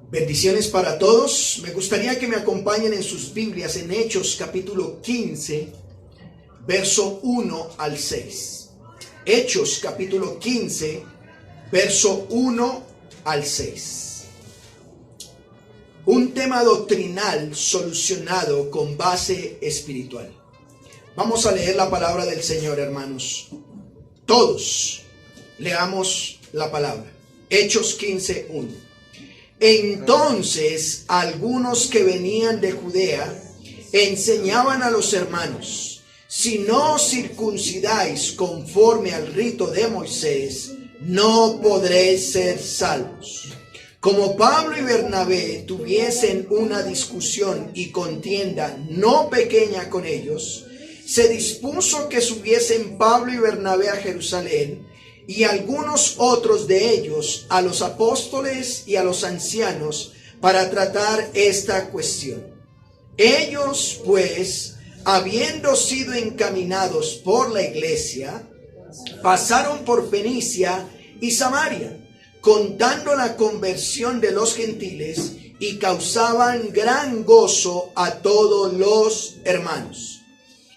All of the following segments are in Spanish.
Bendiciones para todos. Me gustaría que me acompañen en sus Biblias en Hechos capítulo 15, verso 1 al 6. Hechos capítulo 15, verso 1 al 6. Un tema doctrinal solucionado con base espiritual. Vamos a leer la palabra del Señor, hermanos. Todos leamos la palabra. Hechos 15, 1. Entonces algunos que venían de Judea enseñaban a los hermanos: si no os circuncidáis conforme al rito de Moisés, no podréis ser salvos. Como Pablo y Bernabé tuviesen una discusión y contienda no pequeña con ellos, se dispuso que subiesen Pablo y Bernabé a Jerusalén, y algunos otros de ellos a los apóstoles y a los ancianos para tratar esta cuestión. Ellos, pues, habiendo sido encaminados por la iglesia, pasaron por Fenicia y Samaria, contando la conversión de los gentiles, y causaban gran gozo a todos los hermanos.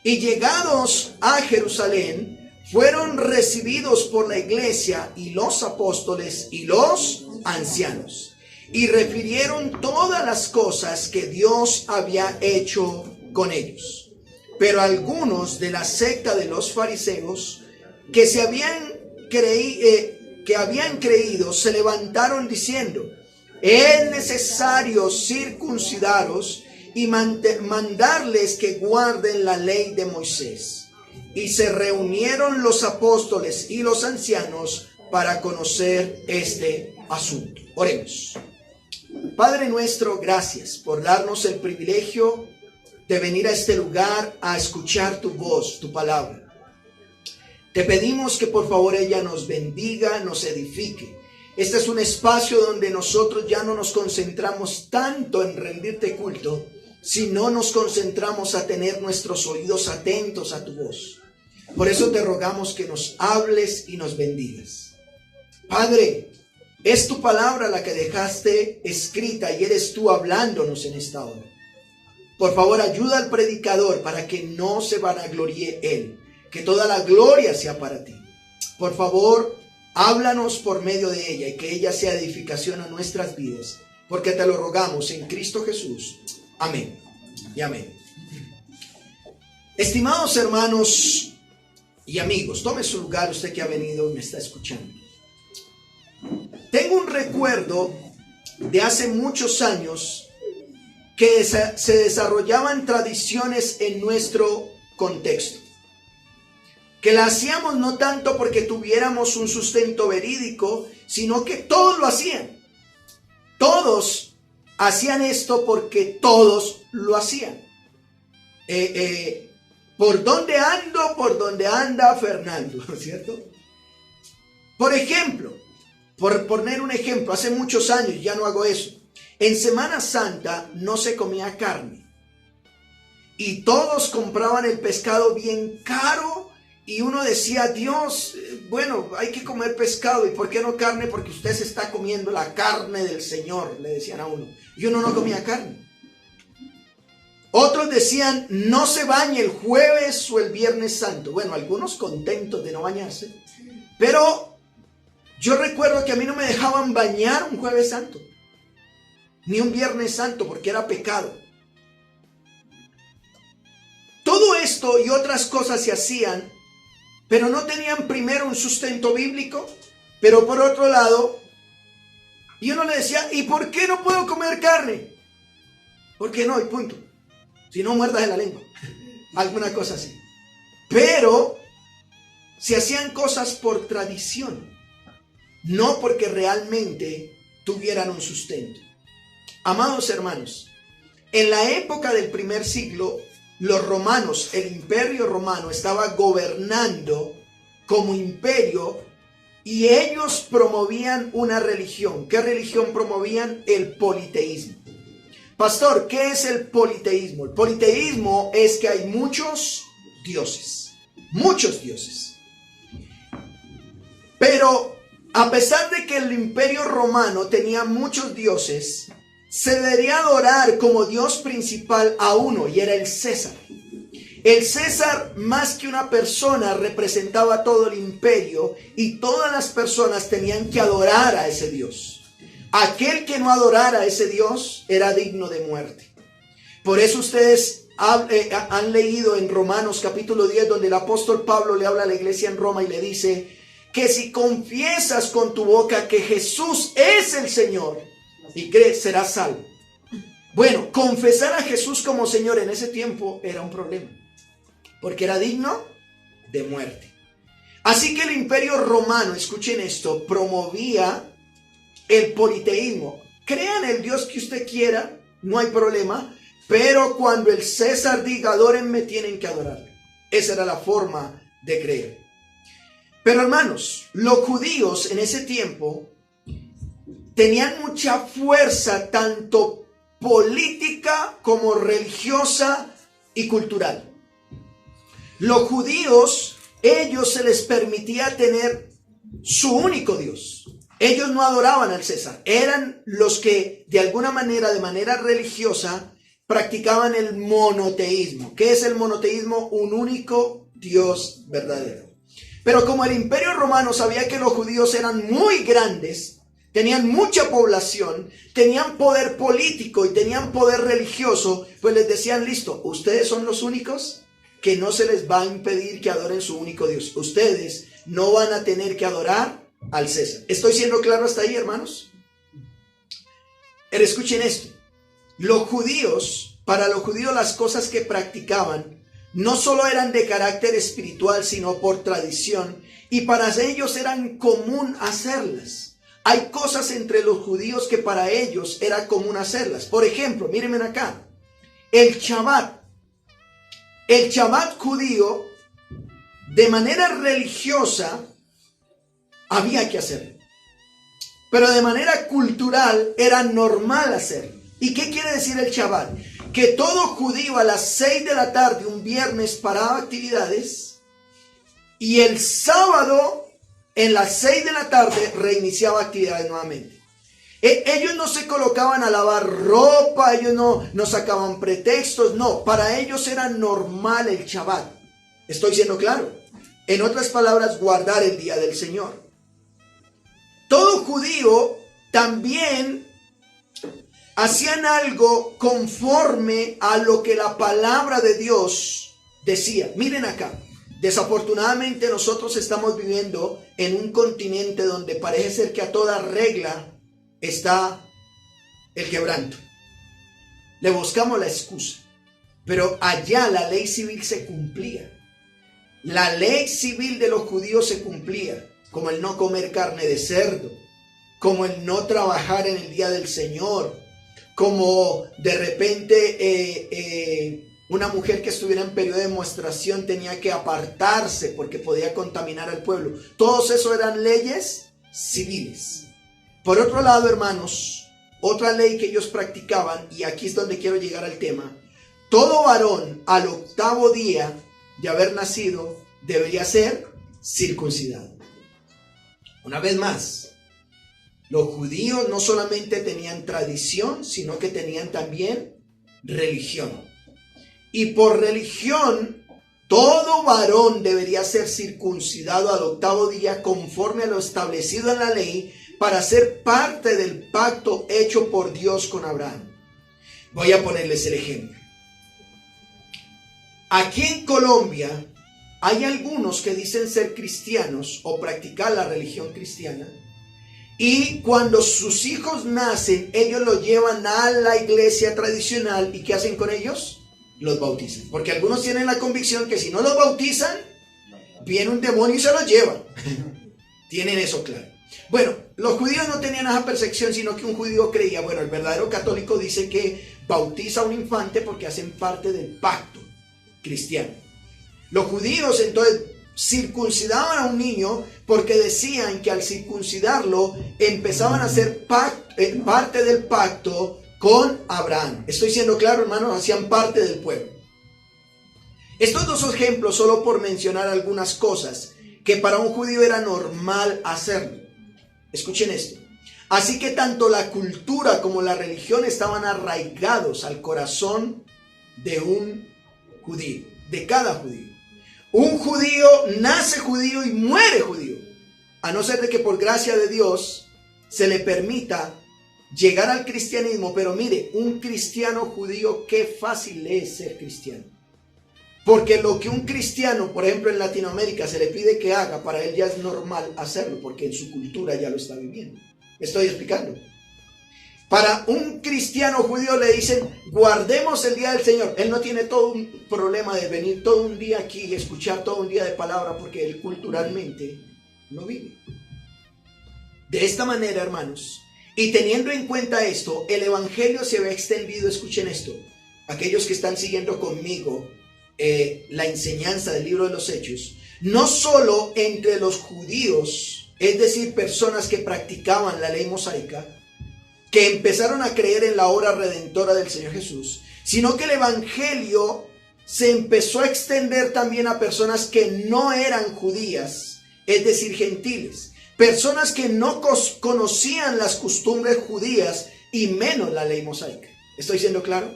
Y llegados a Jerusalén, fueron recibidos por la iglesia y los apóstoles y los ancianos, y refirieron todas las cosas que Dios había hecho con ellos. Pero algunos de la secta de los fariseos que habían creído se levantaron diciendo: es necesario circuncidaros y mandarles que guarden la ley de Moisés. Y se reunieron los apóstoles y los ancianos para conocer este asunto. Oremos. Padre nuestro, gracias por darnos el privilegio de venir a este lugar a escuchar tu voz, tu palabra. Te pedimos que por favor ella nos bendiga, nos edifique. Este es un espacio donde nosotros ya no nos concentramos tanto en rendirte culto, sino nos concentramos a tener nuestros oídos atentos a tu voz. Por eso te rogamos que nos hables y nos bendigas. Padre, es tu palabra la que dejaste escrita y eres tú hablándonos en esta hora. Por favor, ayuda al predicador para que no se vanaglorie él, que toda la gloria sea para ti. Por favor, háblanos por medio de ella y que ella sea edificación a nuestras vidas, porque te lo rogamos en Cristo Jesús. Amén y amén. Estimados hermanos y amigos, tome su lugar usted que ha venido y me está escuchando. Tengo un recuerdo de hace muchos años que se desarrollaban tradiciones en nuestro contexto, que la hacíamos no tanto porque tuviéramos un sustento verídico, sino que todos lo hacían. Todos hacían esto porque todos lo hacían. Por donde ando, por donde anda Fernando, ¿cierto? Por ejemplo, por poner un ejemplo, hace muchos años ya no hago eso. En Semana Santa no se comía carne. Y todos compraban el pescado bien caro. Y uno decía: Dios, bueno, hay que comer pescado. ¿Y por qué no carne? Porque usted se está comiendo la carne del Señor, le decían a uno. Y uno no comía carne. Otros decían: no se bañe el jueves o el viernes santo. Bueno, algunos contentos de no bañarse. Pero yo recuerdo que a mí no me dejaban bañar un jueves santo, ni un viernes santo, porque era pecado. Todo esto y otras cosas se hacían, pero no tenían primero un sustento bíblico. Pero por otro lado, y uno le decía: ¿y por qué no puedo comer carne? Porque no, y punto. Si no, muerdas de la lengua. Alguna cosa así. Pero se hacían cosas por tradición, no porque realmente tuvieran un sustento. Amados hermanos, en la época del primer siglo, los romanos, el imperio romano, estaba gobernando como imperio y ellos promovían una religión. ¿Qué religión promovían? El politeísmo. Pastor, ¿qué es el politeísmo? El politeísmo es que hay muchos dioses. Muchos dioses. Pero a pesar de que el imperio romano tenía muchos dioses, se debería adorar como Dios principal a uno, y era el César. El César, más que una persona, representaba todo el imperio, y todas las personas tenían que adorar a ese Dios. Aquel que no adorara a ese Dios era digno de muerte. Por eso ustedes han leído en Romanos capítulo 10, donde el apóstol Pablo le habla a la iglesia en Roma y le dice que si confiesas con tu boca que Jesús es el Señor y crees, serás salvo. Bueno, confesar a Jesús como Señor en ese tiempo era un problema, porque era digno de muerte. Así que el imperio romano, escuchen esto, promovía el politeísmo. Crean el Dios que usted quiera, no hay problema, pero cuando el César diga adórenme, tienen que adorarle. Esa era la forma de creer. Pero hermanos, los judíos en ese tiempo tenían mucha fuerza, tanto política como religiosa y cultural. Los judíos, ellos se les permitía tener su único Dios. Ellos no adoraban al César. Eran los que de alguna manera, de manera religiosa, practicaban el monoteísmo. ¿Qué es el monoteísmo? Un único Dios verdadero. Pero como el imperio romano sabía que los judíos eran muy grandes, tenían mucha población, tenían poder político y tenían poder religioso, pues les decían, listo, ustedes son los únicos que no se les va a impedir que adoren su único Dios. Ustedes no van a tener que adorar al César. ¿Estoy siendo claro hasta ahí, hermanos? Pero escuchen esto. Para los judíos las cosas que practicaban no solo eran de carácter espiritual, sino por tradición, y para ellos eran común hacerlas. Hay cosas entre los judíos que para ellos era común hacerlas. Por ejemplo, mírenme acá, el Shabbat. El Shabbat judío, de manera religiosa, había que hacerlo. Pero de manera cultural era normal hacerlo. ¿Y qué quiere decir el Shabbat? Que todo judío a las 6 de la tarde, un viernes, paraba actividades, y el sábado, en las 6 de la tarde, reiniciaba actividades nuevamente. Ellos no se colocaban a lavar ropa, ellos no sacaban pretextos, no, para ellos era normal el Shabbat. ¿Estoy siendo claro? En otras palabras, guardar el día del Señor. Todo judío también hacían algo conforme a lo que la palabra de Dios decía. Miren acá, desafortunadamente nosotros estamos viviendo en un continente donde parece ser que a toda regla está el quebranto. Le buscamos la excusa, pero allá la ley civil se cumplía. La ley civil de los judíos se cumplía, como el no comer carne de cerdo, como el no trabajar en el día del Señor, como de repente una mujer que estuviera en periodo de menstruación tenía que apartarse porque podía contaminar al pueblo. Todos esos eran leyes civiles. Por otro lado, hermanos, otra ley que ellos practicaban, y aquí es donde quiero llegar al tema: todo varón al 8º día de haber nacido debería ser circuncidado. Una vez más, los judíos no solamente tenían tradición, sino que tenían también religión. Y por religión, todo varón debería ser circuncidado al 8º día conforme a lo establecido en la ley, para ser parte del pacto hecho por Dios con Abraham. Voy a ponerles el ejemplo. Aquí en Colombia hay algunos que dicen ser cristianos o practicar la religión cristiana, y cuando sus hijos nacen, ellos los llevan a la iglesia tradicional. ¿Y qué hacen con ellos? Los bautizan. Porque algunos tienen la convicción que si no los bautizan, viene un demonio y se los lleva. Tienen eso claro. Bueno, los judíos no tenían esa percepción, sino que un judío creía, bueno, el verdadero católico dice que bautiza a un infante porque hacen parte del pacto cristiano. Los judíos entonces circuncidaban a un niño porque decían que al circuncidarlo empezaban a ser parte del pacto con Abraham. Estoy siendo claro, hermanos, hacían parte del pueblo. Estos dos ejemplos solo por mencionar algunas cosas que para un judío era normal hacerlo. Escuchen esto. Así que tanto la cultura como la religión estaban arraigados al corazón de un judío, de cada judío. Un judío nace judío y muere judío, a no ser de que por gracia de Dios se le permita llegar al cristianismo. Pero mire, un cristiano judío, qué fácil es ser cristiano. Porque lo que un cristiano, por ejemplo en Latinoamérica, se le pide que haga, para él ya es normal hacerlo, porque en su cultura ya lo está viviendo. ¿Me estoy explicando? Para un cristiano judío le dicen, guardemos el día del Señor. Él no tiene todo un problema de venir todo un día aquí y escuchar todo un día de palabra, porque él culturalmente lo vive. De esta manera, hermanos, y teniendo en cuenta esto, el evangelio se había extendido. Escuchen esto, aquellos que están siguiendo conmigo la enseñanza del libro de los Hechos, no solo entre los judíos, es decir, personas que practicaban la ley mosaica, que empezaron a creer en la obra redentora del Señor Jesús, sino que el evangelio se empezó a extender también a personas que no eran judías, es decir, gentiles, personas que no conocían las costumbres judías y menos la ley mosaica. ¿Estoy siendo claro?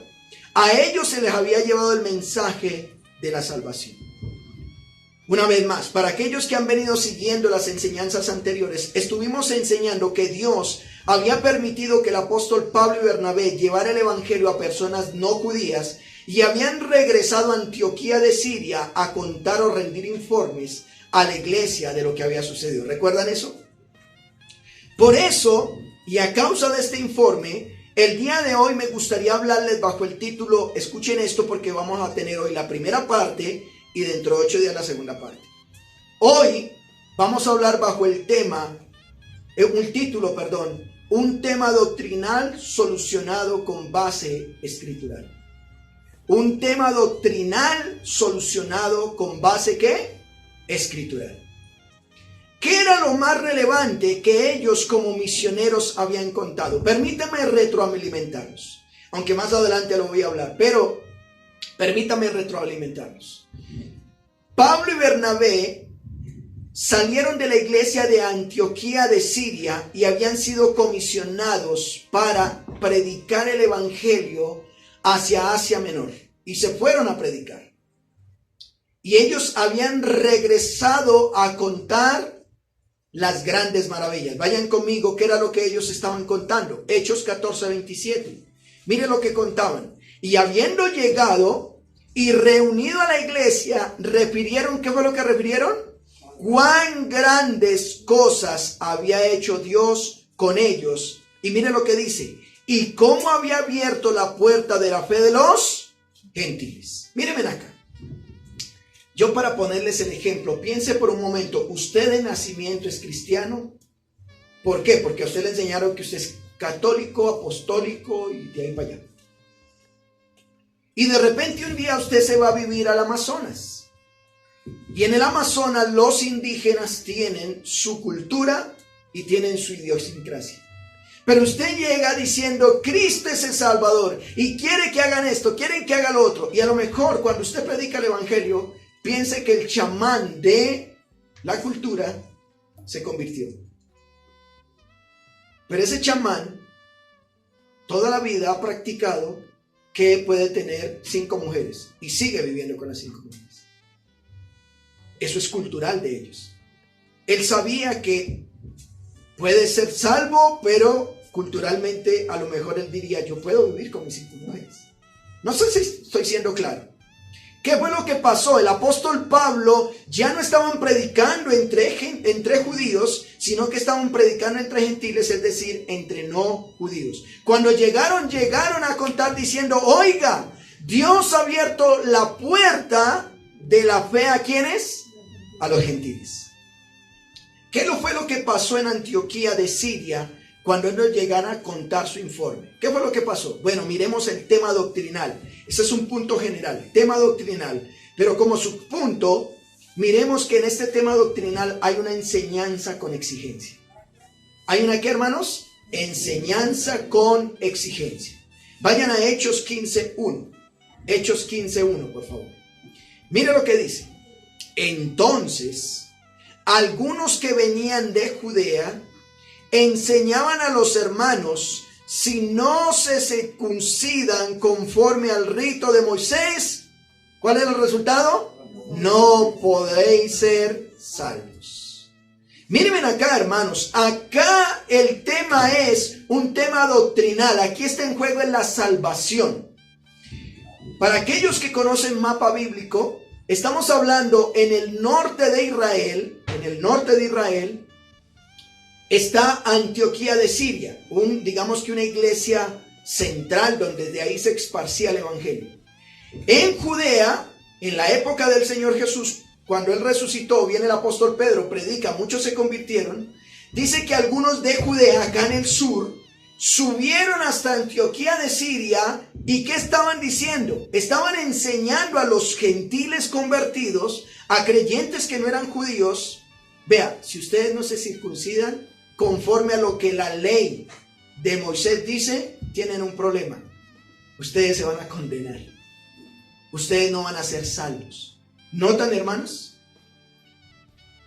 A ellos se les había llevado el mensaje de la salvación. Una vez más, para aquellos que han venido siguiendo las enseñanzas anteriores, estuvimos enseñando que Dios había permitido que el apóstol Pablo y Bernabé llevara el evangelio a personas no judías y habían regresado a Antioquía de Siria a contar o rendir informes a la iglesia de lo que había sucedido. ¿Recuerdan eso? Por eso, y a causa de este informe, el día de hoy me gustaría hablarles bajo el título, escuchen esto porque vamos a tener hoy la primera parte y dentro de 8 días la segunda parte. Hoy vamos a hablar bajo el tema, un tema doctrinal solucionado con base escritural. Un tema doctrinal solucionado con base ¿qué? Escritural. ¿Qué era lo más relevante que ellos como misioneros habían contado? Permítame retroalimentarlos, aunque más adelante lo voy a hablar, pero permítame retroalimentarlos. Pablo y Bernabé salieron de la iglesia de Antioquía de Siria y habían sido comisionados para predicar el evangelio hacia Asia Menor, y se fueron a predicar. Y ellos habían regresado a contar las grandes maravillas. Vayan conmigo, ¿qué era lo que ellos estaban contando? Hechos 14:27. Miren lo que contaban. Y habiendo llegado y reunido a la iglesia, refirieron, ¿qué fue lo que refirieron? Cuán grandes cosas había hecho Dios con ellos. Y miren lo que dice. Y cómo había abierto la puerta de la fe de los gentiles. Mírenme acá. Yo, para ponerles el ejemplo, piense por un momento, ¿usted de nacimiento es cristiano? ¿Por qué? Porque a usted le enseñaron que usted es católico, apostólico y de ahí para allá. Y de repente un día usted se va a vivir al Amazonas. Y en el Amazonas los indígenas tienen su cultura y tienen su idiosincrasia. Pero usted llega diciendo, Cristo es el Salvador y quiere que hagan esto, quieren que haga lo otro. Y a lo mejor cuando usted predica el evangelio, piense que el chamán de la cultura se convirtió. Pero ese chamán toda la vida ha practicado que puede tener 5 mujeres y sigue viviendo con las 5 mujeres. Eso es cultural de ellos. Él sabía que puede ser salvo, pero culturalmente a lo mejor él diría, yo puedo vivir con mis 5 mujeres. No sé si estoy siendo claro. ¿Qué fue lo que pasó? El apóstol Pablo ya no estaban predicando entre judíos, sino que estaban predicando entre gentiles, es decir, entre no judíos. Cuando llegaron a contar diciendo, oiga, Dios ha abierto la puerta de la fe ¿a quiénes? A los gentiles. ¿Qué fue lo que pasó en Antioquía de Siria cuando ellos llegaron a contar su informe? ¿Qué fue lo que pasó? Bueno, miremos el tema doctrinal. Ese es un punto general, tema doctrinal. Pero como subpunto, miremos que en este tema doctrinal hay una enseñanza con exigencia. ¿Hay una qué, hermanos? Enseñanza con exigencia. Vayan a Hechos 15:1. Hechos 15:1, por favor. Mire lo que dice. Entonces, algunos que venían de Judea enseñaban a los hermanos, si no se circuncidan conforme al rito de Moisés, ¿cuál es el resultado? No podréis ser salvos. Mírenme acá, hermanos, acá el tema es un tema doctrinal. Aquí está en juego la salvación. Para aquellos que conocen mapa bíblico, estamos hablando en el norte de Israel, está Antioquía de Siria, digamos que una iglesia central donde de ahí se esparcía el evangelio. En Judea, en la época del Señor Jesús, cuando Él resucitó, viene el apóstol Pedro, predica, muchos se convirtieron. Dice que algunos de Judea, acá en el sur, subieron hasta Antioquía de Siria. ¿Y qué estaban diciendo? Estaban enseñando a los gentiles convertidos, a creyentes que no eran judíos. Vea, si ustedes no se circuncidan conforme a lo que la ley de Moisés dice, tienen un problema. Ustedes se van a condenar. Ustedes no van a ser salvos. ¿Notan, hermanos?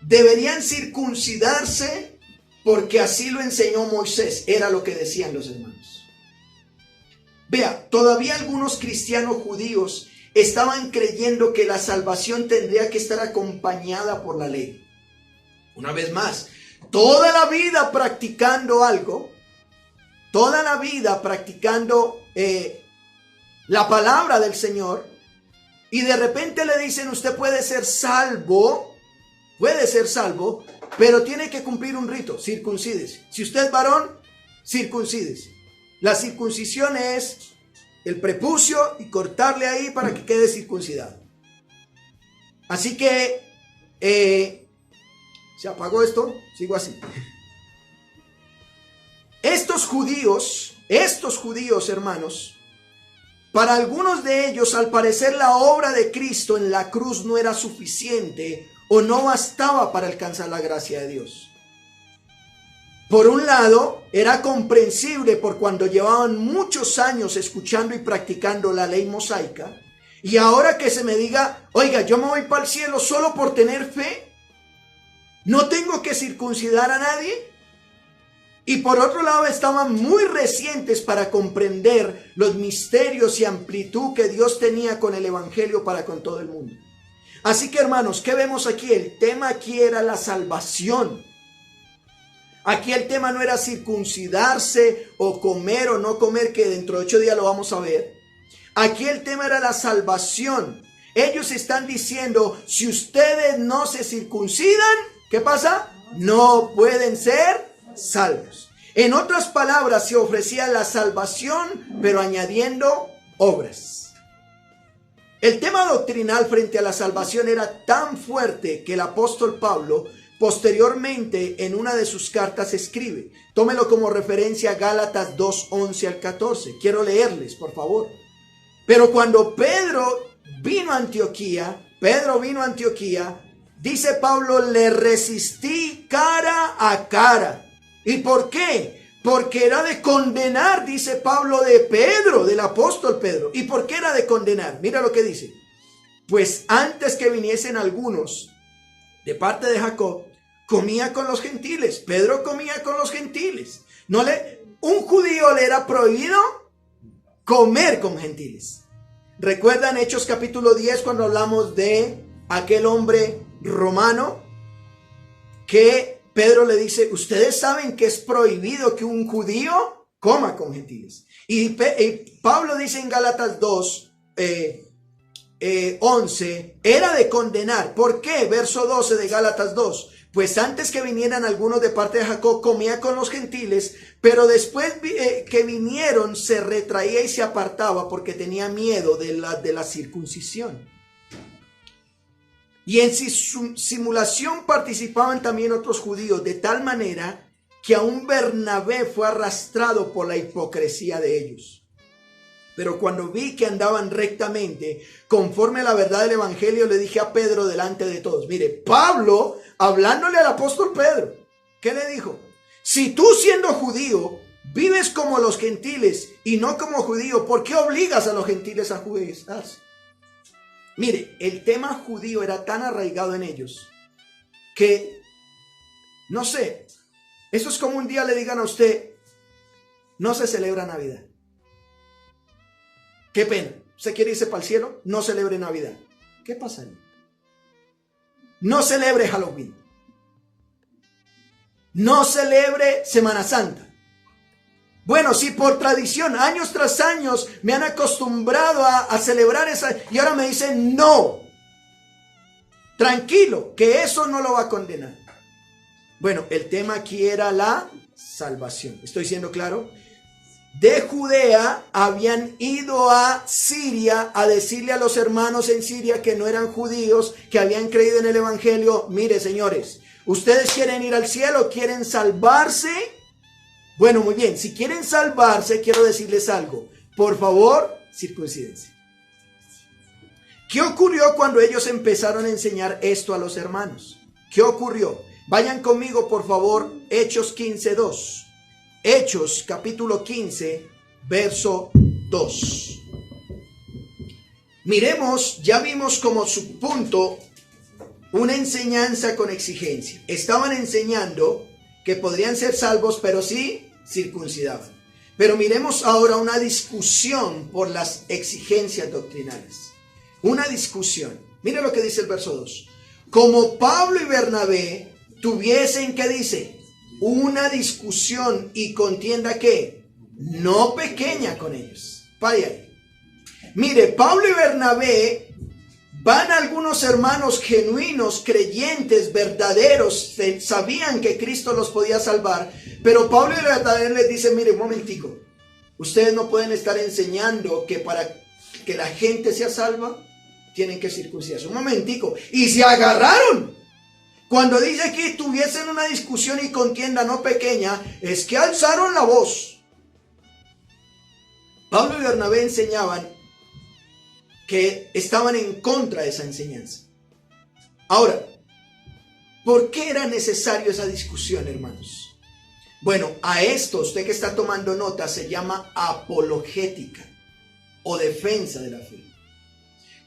Deberían circuncidarse porque así lo enseñó Moisés. Era lo que decían los hermanos. Vea, todavía algunos cristianos judíos estaban creyendo que la salvación tendría que estar acompañada por la ley. Una vez más, toda la vida practicando algo, toda la vida practicando la palabra del Señor, y de repente le dicen, usted puede ser salvo, pero tiene que cumplir un rito, circuncídese. Si usted es varón, circuncídese. La circuncisión es el prepucio y cortarle ahí para que quede circuncidado. Así que, ¿se apagó esto? Sigo así. Estos judíos, hermanos, para algunos de ellos, al parecer, la obra de Cristo en la cruz no era suficiente o no bastaba para alcanzar la gracia de Dios. Por un lado, era comprensible por cuando llevaban muchos años escuchando y practicando la ley mosaica, y ahora que se me diga, oiga, yo me voy para el cielo solo por tener fe, no tengo que circuncidar a nadie. Y por otro lado, estaban muy recientes para comprender los misterios y amplitud que Dios tenía con el evangelio para con todo el mundo. Así que, hermanos, ¿qué vemos aquí? El tema aquí era la salvación. Aquí el tema no era circuncidarse o comer o no comer, que dentro de 8 días lo vamos a ver. Aquí el tema era la salvación. Ellos están diciendo, si ustedes no se circuncidan, ¿qué pasa? No pueden ser salvos. En otras palabras, se ofrecía la salvación, pero añadiendo obras. El tema doctrinal frente a la salvación era tan fuerte que el apóstol Pablo posteriormente en una de sus cartas escribe, tómelo como referencia, Gálatas 2, 11 al 14. Quiero leerles, por favor. Pero cuando Pedro vino a Antioquía, dice Pablo, le resistí cara a cara. ¿Y por qué? Porque era de condenar, dice Pablo, de Pedro, del apóstol Pedro. ¿Y por qué era de condenar? Mira lo que dice. Pues antes que viniesen algunos de parte de Jacob, comía con los gentiles. Pedro comía con los gentiles. Un judío le era prohibido comer con gentiles. ¿Recuerdan Hechos capítulo 10 cuando hablamos de aquel hombre romano que Pedro le dice, ustedes saben que es prohibido que un judío coma con gentiles? Y Pablo dice en Gálatas 2, 11, era de condenar. ¿Por qué? Verso 12 de Gálatas 2. Pues antes que vinieran algunos de parte de Jacob, comía con los gentiles, pero después que vinieron se retraía y se apartaba porque tenía miedo de la circuncisión. Y en su simulación participaban también otros judíos, de tal manera que aún Bernabé fue arrastrado por la hipocresía de ellos. Pero cuando vi que andaban rectamente, conforme a la verdad del evangelio, le dije a Pedro delante de todos. Mire, Pablo, hablándole al apóstol Pedro, ¿qué le dijo? Si tú siendo judío, vives como los gentiles y no como judío, ¿por qué obligas a los gentiles a judaizarse? Mire, el tema judío era tan arraigado en ellos que, no sé, Eso es como un día le digan a usted, no se celebra Navidad. Qué pena. ¿Usted quiere irse para el cielo? No celebre Navidad. ¿Qué pasa ahí? No celebre Halloween. No celebre Semana Santa. Bueno, si por tradición, años tras años, me han acostumbrado a celebrar esa, y ahora me dicen no. Tranquilo, que eso no lo va a condenar. Bueno, el tema aquí era la salvación. ¿Estoy siendo claro? De Judea habían ido a Siria a decirle a los hermanos en Siria que no eran judíos, que habían creído en el evangelio. Mire, señores, ¿ustedes quieren ir al cielo? ¿Quieren salvarse? Bueno, muy bien, si quieren salvarse, quiero decirles algo. Por favor, circuncídense. ¿Qué ocurrió cuando ellos empezaron a enseñar esto a los hermanos? ¿Qué ocurrió? Vayan conmigo, por favor, Hechos 15:2. Hechos capítulo 15, verso 2. Miremos, ya vimos como subpunto una enseñanza con exigencia. Estaban enseñando que podrían ser salvos, pero sí circuncidaban. Pero miremos ahora una discusión por las exigencias doctrinales. Una discusión. Mire lo que dice el verso 2. Como Pablo y Bernabé tuviesen, ¿qué dice? Una discusión y contienda que no pequeña con ellos. Pare ahí. Mire, Pablo y Bernabé van a algunos hermanos genuinos, creyentes, verdaderos, sabían que Cristo los podía salvar, pero Pablo y Bernabé les dicen, mire, un momentico, ustedes no pueden estar enseñando que para que la gente sea salva, tienen que circuncidarse. Un momentico, y se agarraron. Cuando dice que tuviesen una discusión y contienda no pequeña, es que alzaron la voz. Pablo y Bernabé enseñaban que estaban en contra de esa enseñanza. Ahora, ¿por qué era necesario esa discusión, hermanos? Bueno, a esto, usted que está tomando nota, se llama apologética o defensa de la fe.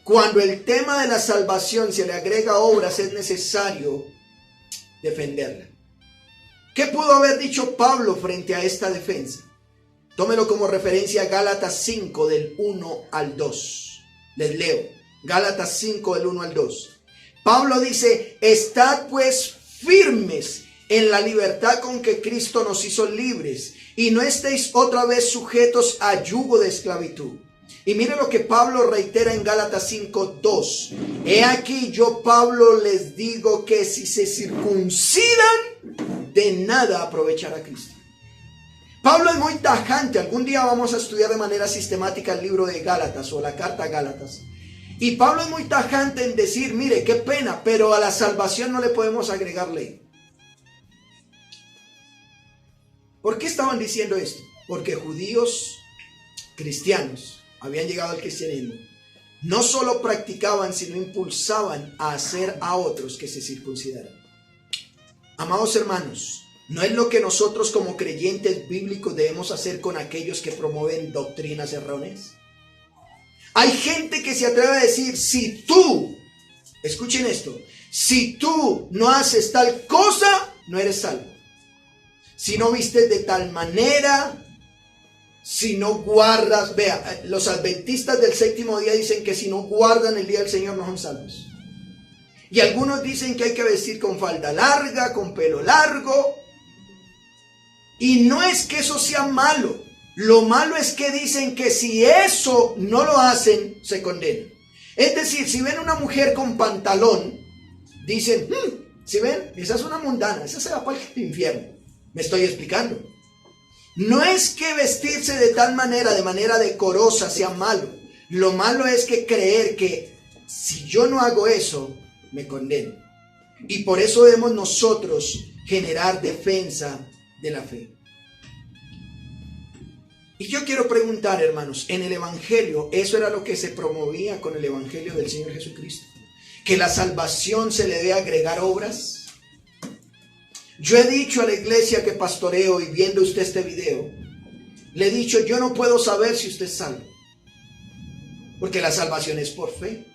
Cuando el tema de la salvación se le agrega obras, es necesario defenderla. ¿Qué pudo haber dicho Pablo frente a esta defensa? Tómelo como referencia a Gálatas 5 del 1 al 2. Les leo. Gálatas 5 del 1 al 2. Pablo dice, estad pues firmes en la libertad con que Cristo nos hizo libres, y no estéis otra vez sujetos a yugo de esclavitud. Y mire lo que Pablo reitera en Gálatas 5:2. He aquí yo, Pablo, les digo que si se circuncidan, de nada aprovechará Cristo. Pablo es muy tajante. Algún día vamos a estudiar de manera sistemática el libro de Gálatas o la carta a Gálatas. Y Pablo es muy tajante en decir, mire, qué pena, pero a la salvación no le podemos agregar ley. ¿Por qué estaban diciendo esto? Porque judíos, cristianos, habían llegado al cristianismo, no solo practicaban, sino impulsaban a hacer a otros que se circuncidaran. Amados hermanos, ¿no es lo que nosotros como creyentes bíblicos debemos hacer con aquellos que promueven doctrinas erróneas? Hay gente que se atreve a decir, si tú, escuchen esto, si tú no haces tal cosa, no eres salvo. Si no vistes de tal manera, si no guardas, vea, los adventistas del séptimo día dicen que si no guardan el día del Señor no son salvos. Y algunos dicen que hay que vestir con falda larga, con pelo largo. Y no es que eso sea malo. Lo malo es que dicen que si eso no lo hacen, se condenan. Es decir, si ven una mujer con pantalón, dicen, si ven, esa es una mundana, esa se va para el infierno. Me estoy explicando. No es que vestirse de tal manera, de manera decorosa, sea malo. Lo malo es que creer que si yo no hago eso, me condeno. Y por eso debemos nosotros generar defensa de la fe. Y yo quiero preguntar, hermanos, en el evangelio, ¿eso era lo que se promovía con el evangelio del Señor Jesucristo? ¿Que la salvación se le debe agregar obras? Yo he dicho a la iglesia que pastoreo, y viendo usted este video, le he dicho, yo no puedo saber si usted es salvo, porque la salvación es por fe.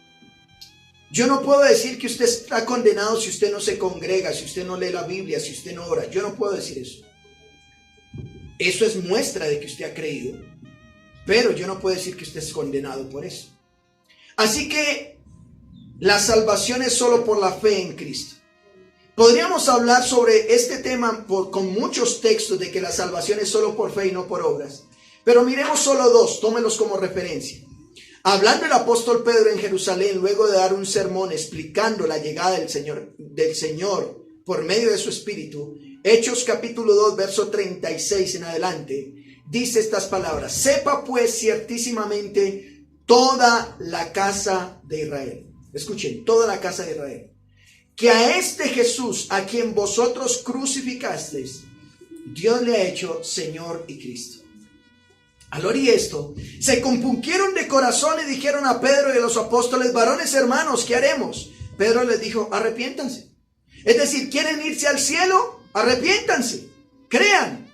Yo no puedo decir que usted está condenado si usted no se congrega, si usted no lee la Biblia, si usted no ora. Yo no puedo decir eso. Eso es muestra de que usted ha creído, pero yo no puedo decir que usted es condenado por eso. Así que la salvación es solo por la fe en Cristo. Podríamos hablar sobre este tema con muchos textos de que la salvación es solo por fe y no por obras. Pero miremos solo dos, tómelos como referencia. Hablando el apóstol Pedro en Jerusalén, luego de dar un sermón explicando la llegada del Señor por medio de su Espíritu, Hechos capítulo 2, verso 36 en adelante, dice estas palabras: sepa pues ciertísimamente toda la casa de Israel. Escuchen, toda la casa de Israel, que a este Jesús, a quien vosotros crucificasteis, Dios le ha hecho Señor y Cristo. Al oír esto, se compungieron de corazón y dijeron a Pedro y a los apóstoles: varones hermanos, ¿qué haremos? Pedro les dijo: arrepiéntanse. Es decir, ¿quieren irse al cielo? Arrepiéntanse, crean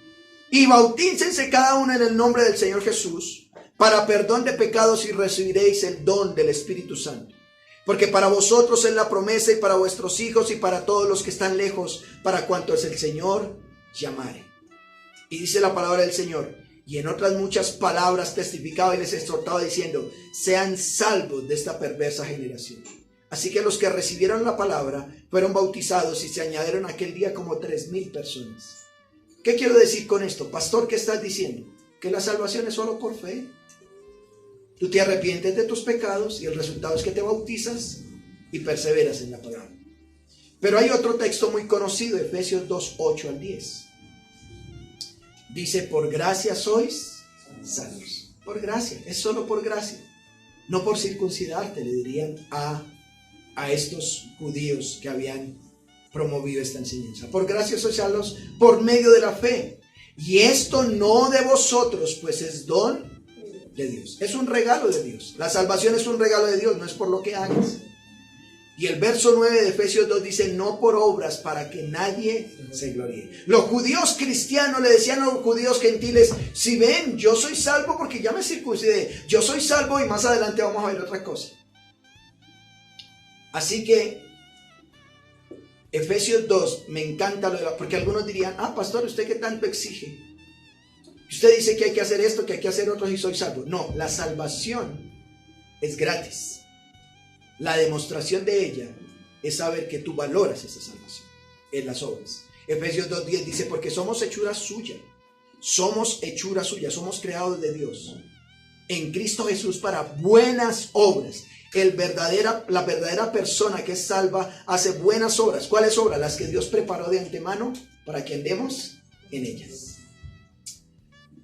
y bautícense cada uno en el nombre del Señor Jesús para perdón de pecados, y recibiréis el don del Espíritu Santo. Porque para vosotros es la promesa, y para vuestros hijos, y para todos los que están lejos, para cuantos el Señor llamare. Y dice la palabra del Señor: y en otras muchas palabras testificaba y les exhortaba diciendo: sean salvos de esta perversa generación. Así que los que recibieron la palabra fueron bautizados, y se añadieron aquel día como 3,000 personas. ¿Qué quiero decir con esto? Pastor, ¿qué estás diciendo? Que la salvación es solo por fe. Tú te arrepientes de tus pecados y el resultado es que te bautizas y perseveras en la palabra. Pero hay otro texto muy conocido, Efesios 2, 8 al 10. Dice: por gracia sois salvos. Por gracia, es solo por gracia. No por circuncidarte, le dirían a estos judíos que habían promovido esta enseñanza. Por gracia sois salvos por medio de la fe. Y esto no de vosotros, pues es don de Dios. Es un regalo de Dios. La salvación es un regalo de Dios, no es por lo que hagas. Y el verso 9 de Efesios 2 dice: no por obras, para que nadie se gloríe. Los judíos cristianos le decían a los judíos gentiles: si ven, yo soy salvo porque ya me circuncidé, yo soy salvo, y más adelante vamos a ver otra cosa. Así que Efesios 2 me encanta, porque algunos dirían: ah, pastor, ¿usted qué tanto exige? Usted dice que hay que hacer esto, que hay que hacer otro, y soy salvo. No, la salvación es gratis. La demostración de ella es saber que tú valoras esa salvación en las obras. Efesios 2:10 dice: porque somos hechura suya. Somos hechura suya, somos creados de Dios en Cristo Jesús para buenas obras. La verdadera persona que es salva hace buenas obras. ¿Cuáles obras? Las que Dios preparó de antemano para que andemos en ellas.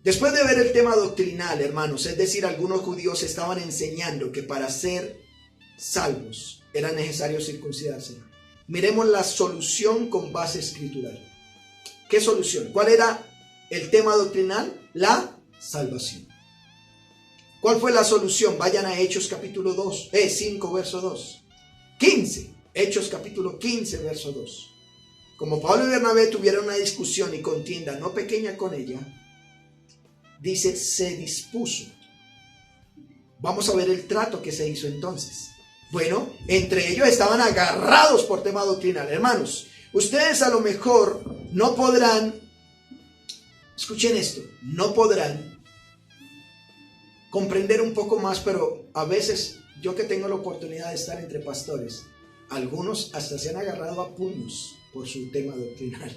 Después de ver el tema doctrinal, hermanos, es decir, algunos judíos estaban enseñando que para ser salvos era necesario circuncidarse. Miremos la solución con base escritural. ¿Qué solución? ¿Cuál era el tema doctrinal? La salvación. ¿Cuál fue la solución? Vayan a Hechos capítulo 5, verso 2. 15. Hechos capítulo 15, verso 2. Como Pablo y Bernabé tuvieron una discusión y contienda no pequeña con ella, dice: se dispuso. Vamos a ver el trato que se hizo entonces. Bueno, entre ellos estaban agarrados por tema doctrinal. Hermanos, ustedes a lo mejor no podrán, escuchen esto, no podrán comprender un poco más, pero a veces yo que tengo la oportunidad de estar entre pastores, algunos hasta se han agarrado a puños por su tema doctrinal.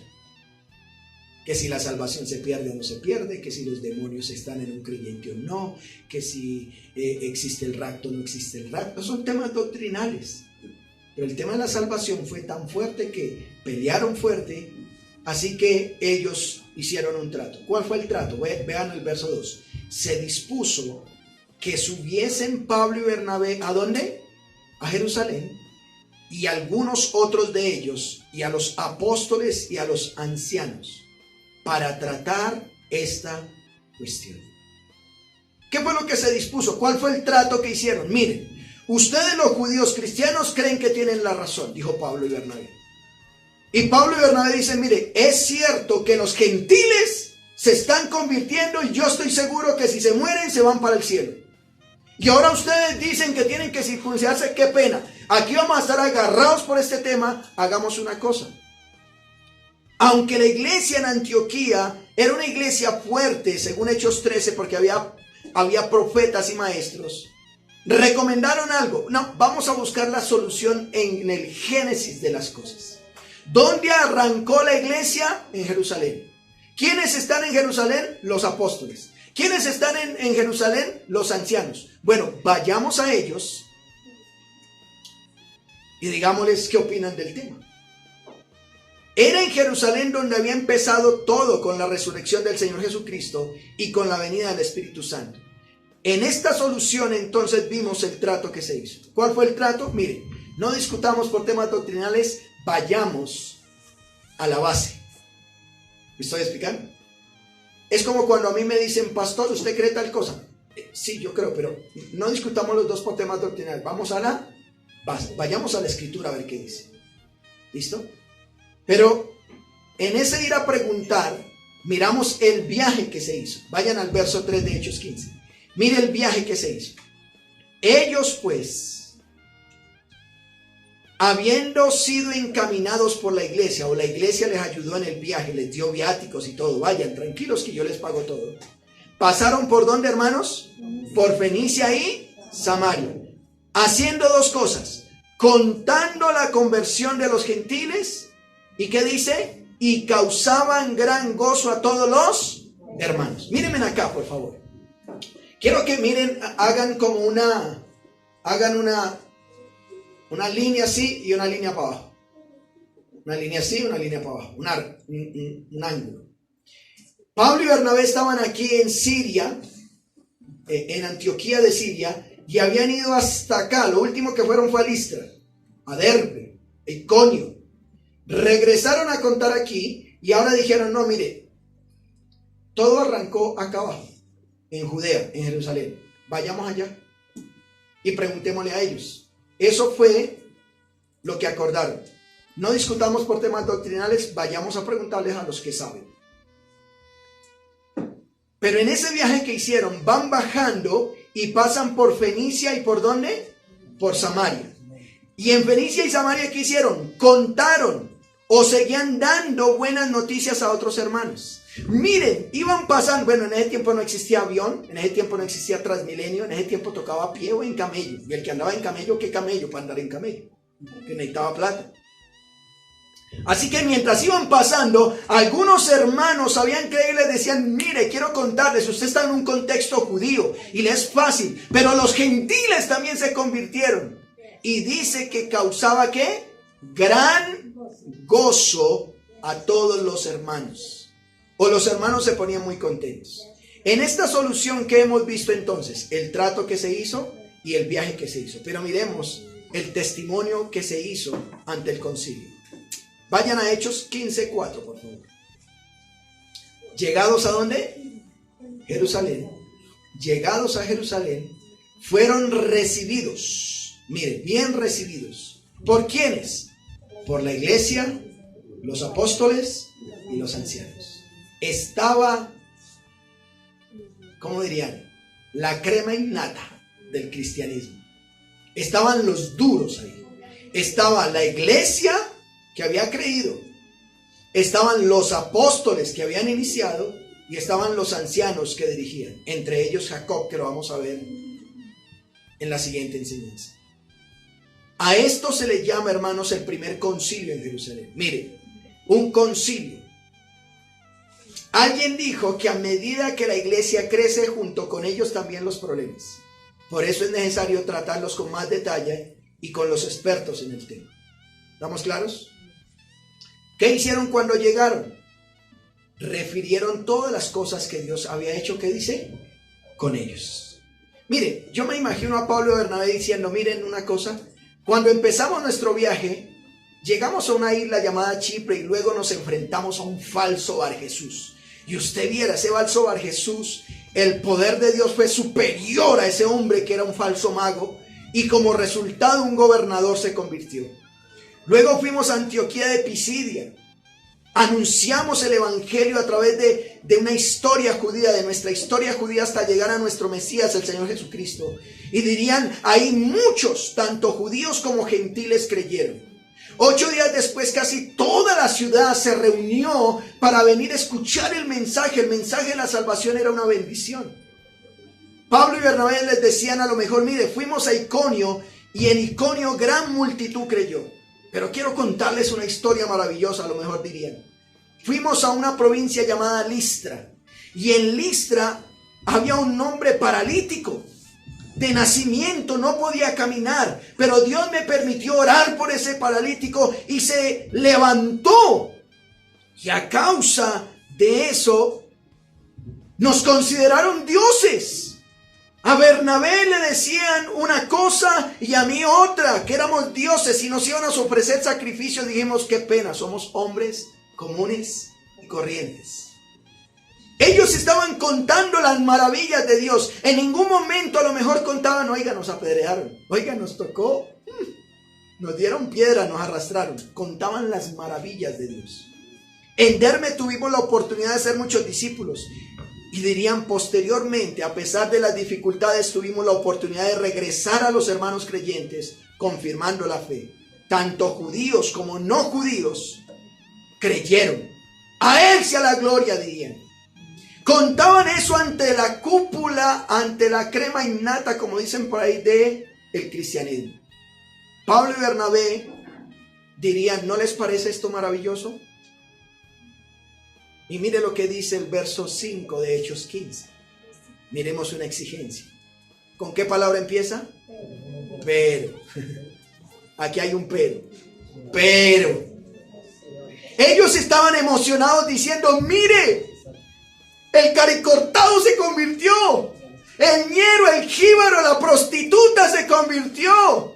Que si la salvación se pierde o no se pierde, que si los demonios están en un creyente o no, que si existe el rapto o no existe el rapto. Son temas doctrinales. Pero el tema de la salvación fue tan fuerte que pelearon fuerte, así que ellos hicieron un trato. ¿Cuál fue el trato? Vean el verso 2. Se dispuso que subiesen Pablo y Bernabé, ¿a dónde? A Jerusalén, y algunos otros de ellos, y a los apóstoles y a los ancianos, para tratar esta cuestión. ¿Qué fue lo que se dispuso? ¿Cuál fue el trato que hicieron? Miren, ustedes los judíos cristianos creen que tienen la razón, dijo Pablo y Bernabé. Y Pablo y Bernabé dicen: mire, es cierto que los gentiles se están convirtiendo y yo estoy seguro que si se mueren se van para el cielo. Y ahora ustedes dicen que tienen que circuncidarse, qué pena. Aquí vamos a estar agarrados por este tema. Hagamos una cosa. Aunque la iglesia en Antioquía era una iglesia fuerte, según Hechos 13, porque había profetas y maestros, recomendaron algo. No, vamos a buscar la solución en el génesis de las cosas. ¿Dónde arrancó la iglesia? En Jerusalén. ¿Quiénes están en Jerusalén? Los apóstoles. ¿Quiénes están en Jerusalén? Los ancianos. Bueno, vayamos a ellos y digámosles qué opinan del tema. Era en Jerusalén donde había empezado todo con la resurrección del Señor Jesucristo y con la venida del Espíritu Santo. En esta solución entonces vimos el trato que se hizo. ¿Cuál fue el trato? Mire, no discutamos por temas doctrinales, vayamos a la base. ¿Me estoy explicando? Es como cuando a mí me dicen, pastor, ¿usted cree tal cosa? Sí, yo creo, pero no discutamos los dos por temas doctrinales. Vamos a la base, vayamos a la escritura a ver qué dice. ¿Listo? Pero en ese ir a preguntar, miramos el viaje que se hizo. Vayan al verso 3 de Hechos 15. Mire el viaje que se hizo. Ellos pues, habiendo sido encaminados por la iglesia, o la iglesia les ayudó en el viaje, les dio viáticos y todo, vayan tranquilos que yo les pago todo. Pasaron por ¿dónde, hermanos? Por Fenicia y Samaria, haciendo dos cosas: contando la conversión de los gentiles. ¿Y qué dice? Y causaban gran gozo a todos los hermanos. Mírenme acá, por favor. Quiero que miren, hagan una línea así y una línea para abajo. Una línea así y una línea para abajo. Un ángulo. Pablo y Bernabé estaban aquí en Siria, en Antioquía de Siria, y habían ido hasta acá. Lo último que fueron fue a Listra, a Derbe, a Iconio. Regresaron a contar aquí y ahora dijeron, no, mire, todo arrancó acá abajo, en Judea, en Jerusalén. Vayamos allá y preguntémosle a ellos. Eso fue lo que acordaron. No discutamos por temas doctrinales, vayamos a preguntarles a los que saben. Pero en ese viaje que hicieron, van bajando y pasan por Fenicia y ¿por dónde? Por Samaria. Y en Fenicia y Samaria, ¿qué hicieron? Contaron o seguían dando buenas noticias a otros hermanos. Miren, iban pasando, bueno, en ese tiempo no existía avión, en ese tiempo no existía Transmilenio, en ese tiempo tocaba a pie o en camello. Y el que andaba en camello, ¿qué camello? Para andar en camello, que necesitaba plata. Así que mientras iban pasando, algunos hermanos sabían creer y les decían, mire, quiero contarles, usted está en un contexto judío y le es fácil, pero los gentiles también se convirtieron. Y dice que causaba, ¿qué? Gran gozo a todos los hermanos. O los hermanos se ponían muy contentos. En esta solución que hemos visto entonces, el trato que se hizo y el viaje que se hizo. Pero miremos el testimonio que se hizo ante el concilio. Vayan a Hechos 15:4, por favor. ¿Llegados a dónde? Jerusalén. Llegados a Jerusalén, fueron recibidos. Mire, bien recibidos. ¿Por quiénes? Por la iglesia, los apóstoles y los ancianos. Estaba, ¿cómo dirían? La crema innata del cristianismo. Estaban los duros ahí. Estaba la iglesia que había creído. Estaban los apóstoles que habían iniciado. Y estaban los ancianos que dirigían. Entre ellos Jacob, que lo vamos a ver en la siguiente enseñanza. A esto se le llama, hermanos, el primer concilio en Jerusalén. Mire, un concilio. Alguien dijo que a medida que la iglesia crece, junto con ellos también los problemas. Por eso es necesario tratarlos con más detalle y con los expertos en el tema. ¿Estamos claros? ¿Qué hicieron cuando llegaron? Refirieron todas las cosas que Dios había hecho, ¿qué dice? Con ellos. Mire, yo me imagino a Pablo y Bernabé diciendo, miren una cosa, cuando empezamos nuestro viaje, llegamos a una isla llamada Chipre y luego nos enfrentamos a un falso Bar Jesús. Y usted viera, ese falso Bar Jesús, el poder de Dios fue superior a ese hombre que era un falso mago, y como resultado un gobernador se convirtió. Luego fuimos a Antioquía de Pisidia Anunciamos el evangelio a través de una historia judía, de nuestra historia judía hasta llegar a nuestro Mesías, el Señor Jesucristo. Y dirían, ahí muchos, tanto judíos como gentiles, creyeron. 8 días después, casi toda la ciudad se reunió para venir a escuchar el mensaje. El mensaje de la salvación era una bendición. Pablo y Bernabé les decían a lo mejor, mire, fuimos a Iconio y en Iconio gran multitud creyó. Pero quiero contarles una historia maravillosa, a lo mejor dirían. Fuimos a una provincia llamada Listra. Y en Listra había un hombre paralítico. De nacimiento, no podía caminar. Pero Dios me permitió orar por ese paralítico y se levantó. Y a causa de eso, nos consideraron dioses. A Bernabé le decían una cosa y a mí otra, que éramos dioses y nos iban a ofrecer sacrificios. Dijimos, qué pena, somos hombres comunes y corrientes. Ellos estaban contando las maravillas de Dios. En ningún momento a lo mejor contaban, oiga, nos apedrearon, oiga, nos tocó, nos dieron piedra, nos arrastraron. Contaban las maravillas de Dios. En Derbe tuvimos la oportunidad de ser muchos discípulos. Y dirían posteriormente, a pesar de las dificultades, tuvimos la oportunidad de regresar a los hermanos creyentes, confirmando la fe. Tanto judíos como no judíos creyeron. A Él sea la gloria, dirían. Contaban eso ante la cúpula, ante la crema innata, como dicen por ahí, de el cristianismo. Pablo y Bernabé dirían, ¿no les parece esto maravilloso? Y mire lo que dice el verso 5 de Hechos 15. Miremos una exigencia. ¿Con qué palabra empieza? Pero. Aquí hay un pero. Pero. Ellos estaban emocionados diciendo, mire, el caricortado se convirtió. El ñero, el jíbaro, la prostituta se convirtió.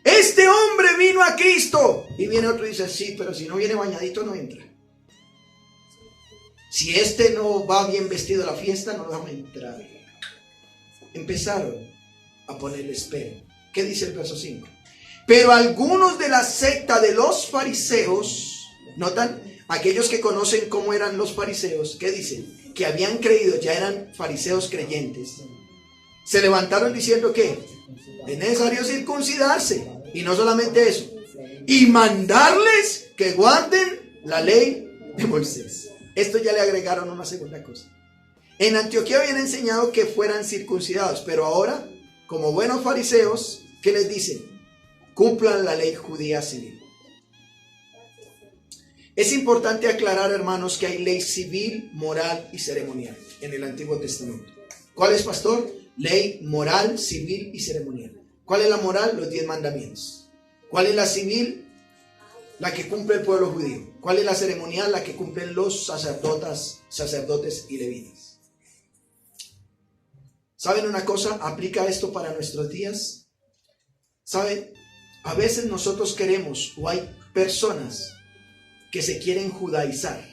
Este hombre vino a Cristo. Y viene otro y dice, sí, pero si no viene bañadito no entra. Si este no va bien vestido a la fiesta, no vamos a entrar. Empezaron a ponerles pero. ¿Qué dice el verso 5? Pero algunos de la secta de los fariseos, ¿notan? Aquellos que conocen cómo eran los fariseos, ¿qué dicen? Que habían creído, ya eran fariseos creyentes. Se levantaron diciendo que es necesario circuncidarse. Y no solamente eso. Y mandarles que guarden la ley de Moisés. Esto ya le agregaron una segunda cosa. En Antioquía habían enseñado que fueran circuncidados, pero ahora, como buenos fariseos, ¿qué les dicen? Cumplan la ley judía civil. Es importante aclarar, hermanos, que hay ley civil, moral y ceremonial en el Antiguo Testamento. ¿Cuál es, pastor? Ley moral, civil y ceremonial. ¿Cuál es la moral? Los 10 mandamientos. ¿Cuál es la civil? La que cumple el pueblo judío. ¿Cuál es la ceremonial? La que cumplen los sacerdotes y levitas. ¿Saben una cosa? ¿Aplica esto para nuestros días? ¿Saben? A veces nosotros queremos, o hay personas que se quieren judaizar,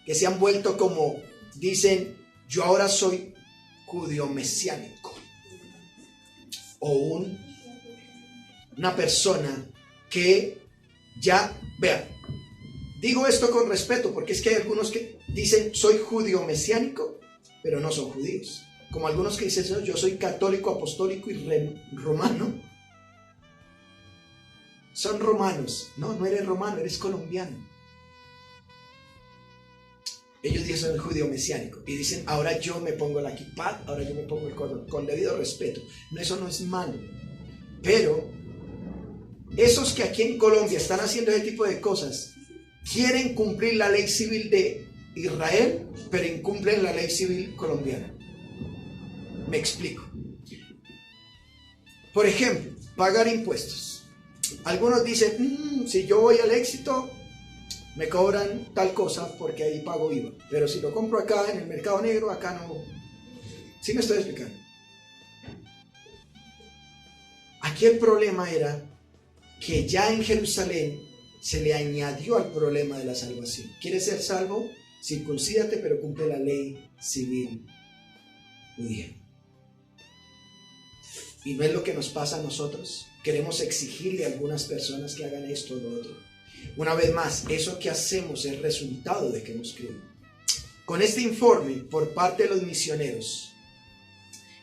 que se han vuelto como, dicen, yo ahora soy judío mesiánico. O una persona que ya, vean, digo esto con respeto porque es que hay algunos que dicen soy judío mesiánico, pero no son judíos. Como algunos que dicen yo soy católico, apostólico y romano. Son romanos. No, no eres romano, eres colombiano. Ellos dicen soy judío mesiánico y dicen ahora yo me pongo la kippah, ahora yo me pongo el cordón, con debido respeto. No, eso no es malo. Pero esos que aquí en Colombia están haciendo ese tipo de cosas quieren cumplir la ley civil de Israel, pero incumplen la ley civil colombiana. Me explico. Por ejemplo, pagar impuestos. Algunos dicen, si yo voy al Éxito, me cobran tal cosa porque ahí pago IVA. Pero si lo compro acá en el mercado negro, acá no. ¿Sí me estoy explicando? Aquí el problema era que ya en Jerusalén se le añadió al problema de la salvación. ¿Quieres ser salvo? Circuncídate, pero cumple la ley civil judía. Y no es lo que nos pasa a nosotros. Queremos exigirle a algunas personas que hagan esto o lo otro. Una vez más, eso que hacemos es resultado de que hemos creído. Con este informe por parte de los misioneros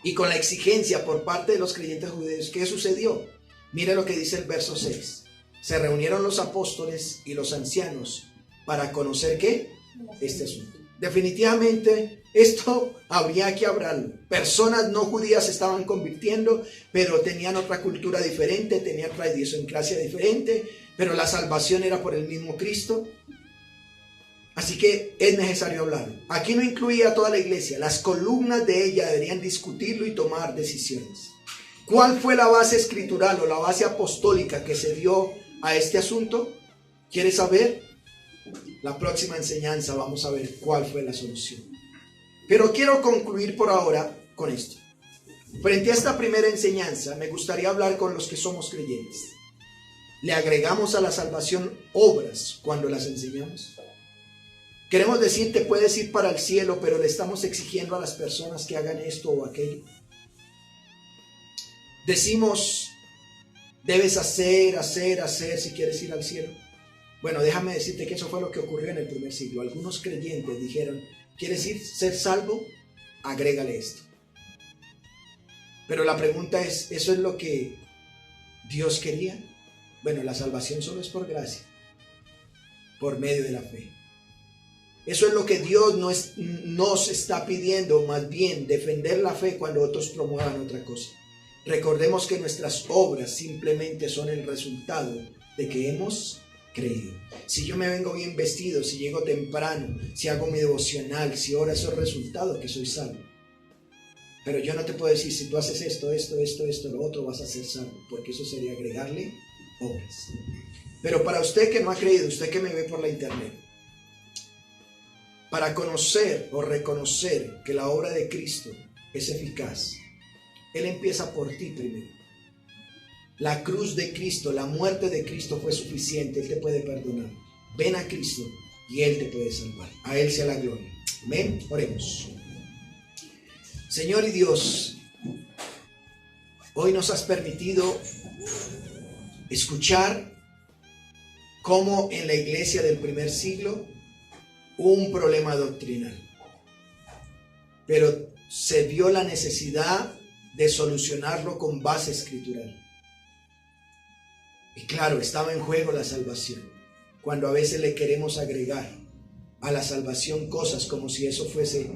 y con la exigencia por parte de los creyentes judíos, ¿qué sucedió? Mire lo que dice el verso 6. Se reunieron los apóstoles y los ancianos para conocer ¿qué? Este asunto. Definitivamente esto habría que hablarlo. Personas no judías se estaban convirtiendo, pero tenían otra cultura diferente, tenían otra idiosincrasia diferente, pero la salvación era por el mismo Cristo. Así que es necesario hablarlo. Aquí no incluía a toda la iglesia. Las columnas de ella deberían discutirlo y tomar decisiones. ¿Cuál fue la base escritural o la base apostólica que se dio a este asunto? ¿Quieres saber? La próxima enseñanza vamos a ver cuál fue la solución. Pero quiero concluir por ahora con esto. Frente a esta primera enseñanza, me gustaría hablar con los que somos creyentes. ¿Le agregamos a la salvación obras cuando las enseñamos? Queremos decir, te puedes ir para el cielo, pero le estamos exigiendo a las personas que hagan esto o aquello. Decimos, debes hacer si quieres ir al cielo. Bueno, déjame decirte que eso fue lo que ocurrió en el primer siglo. Algunos creyentes dijeron, ¿quieres ser salvo? Agrégale esto. Pero la pregunta es, ¿eso es lo que Dios quería? Bueno, la salvación solo es por gracia, por medio de la fe. Eso es lo que Dios nos está pidiendo, más bien defender la fe cuando otros promuevan otra cosa. Recordemos que nuestras obras simplemente son el resultado de que hemos creído. Si yo me vengo bien vestido, si llego temprano, si hago mi devocional, si oro, eso es resultado que soy salvo. Pero yo no te puedo decir, si tú haces esto, lo otro, vas a ser salvo, porque eso sería agregarle obras. Pero para usted que no ha creído, usted que me ve por la internet, para conocer o reconocer que la obra de Cristo es eficaz, Él empieza por ti primero. La cruz de Cristo, la muerte de Cristo fue suficiente. Él te puede perdonar. Ven a Cristo y Él te puede salvar. A Él sea la gloria. Amén. Oremos. Señor y Dios, hoy nos has permitido escuchar cómo en la iglesia del primer siglo hubo un problema doctrinal, pero se vio la necesidad de solucionarlo con base escritural. Y claro, estaba en juego la salvación, cuando a veces le queremos agregar a la salvación cosas como si eso fuese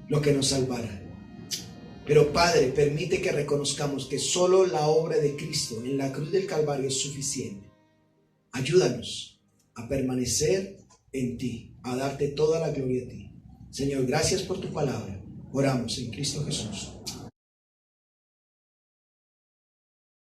lo que nos salvara. Pero Padre, permite que reconozcamos que solo la obra de Cristo en la cruz del Calvario es suficiente. Ayúdanos a permanecer en ti, a darte toda la gloria a ti. Señor, gracias por tu palabra. Oramos en Cristo Jesús.